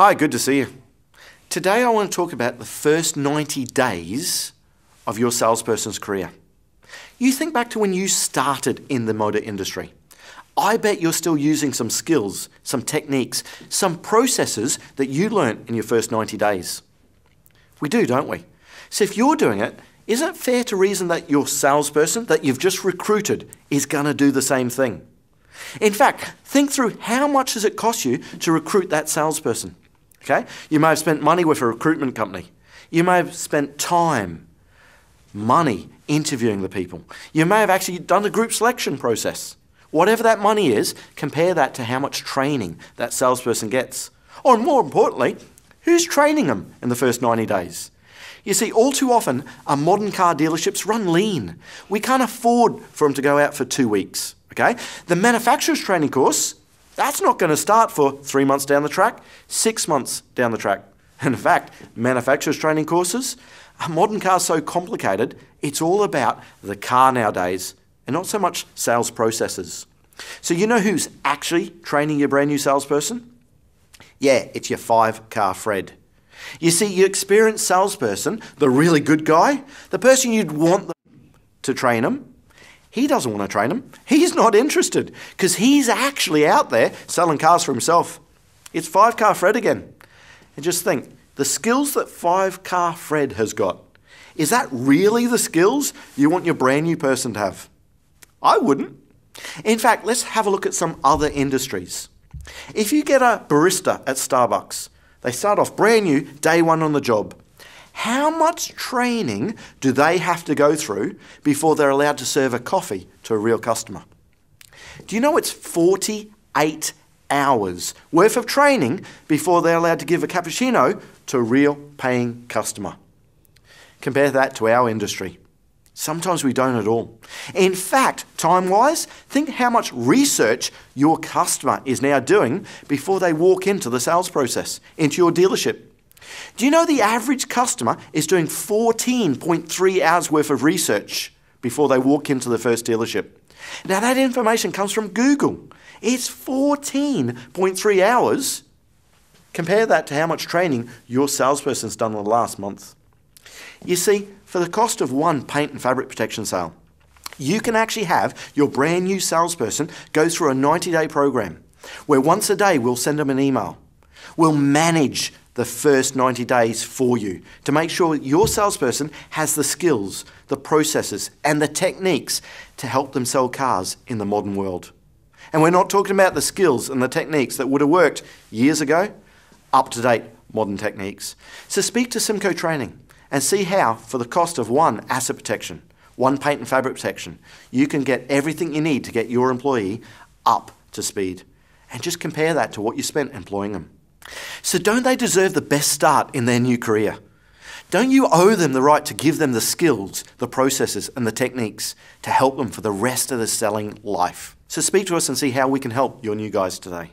Hi, good to see you. Today I want to talk about the first 90 days of your salesperson's career. You think back to when you started in the motor industry. I bet you're still using some skills, some techniques, some processes that you learnt in your first 90 days. We do, don't we? So if you're doing it, isn't it fair to reason that your salesperson that you've just recruited is going to do the same thing? In fact, think through how much does it cost you to recruit that salesperson? Okay? You may have spent money with a recruitment company. You may have spent time, money interviewing the people. You may have actually done a group selection process. Whatever that money is, compare that to how much training that salesperson gets. Or more importantly, who's training them in the first 90 days? You see, all too often, our modern car dealerships run lean. We can't afford for them to go out for 2 weeks. Okay? The manufacturer's training course, that's not going to start for 3 months down the track, 6 months down the track. And in fact, manufacturer's training courses, a modern car's so complicated, it's all about the car nowadays and not so much sales processes. So you know who's actually training your brand new salesperson? Yeah, it's your 5-car Fred. You see, your experienced salesperson, the really good guy, the person you'd want them to train them, he doesn't want to train them. He's not interested because he's actually out there selling cars for himself. It's 5-car Fred again. And just think, the skills that 5-car Fred has got, is that really the skills you want your brand new person to have? I wouldn't. In fact, let's have a look at some other industries. If you get a barista at Starbucks, they start off brand new, day one on the job. How much training do they have to go through before they're allowed to serve a coffee to a real customer? Do you know it's 48 hours worth of training before they're allowed to give a cappuccino to a real paying customer? Compare that to our industry. Sometimes we don't at all. In fact, time-wise, think how much research your customer is now doing before they walk into the sales process, into your dealership. Do you know the average customer is doing 14.3 hours worth of research before they walk into the first dealership? Now that information comes from Google. It's 14.3 hours. Compare that to how much training your salesperson's done in the last month. You see, for the cost of one paint and fabric protection sale, you can actually have your brand new salesperson go through a 90-day program where once a day we'll send them an email. We'll manage the first 90 days for you to make sure your salesperson has the skills, the processes, and the techniques to help them sell cars in the modern world. And we're not talking about the skills and the techniques that would have worked years ago, up-to-date modern techniques. So speak to Simco Training and see how, for the cost of one asset protection, one paint and fabric protection, you can get everything you need to get your employee up to speed. And just compare that to what you spent employing them. So don't they deserve the best start in their new career? Don't you owe them the right to give them the skills, the processes and the techniques to help them for the rest of their selling life? So speak to us and see how we can help your new guys today.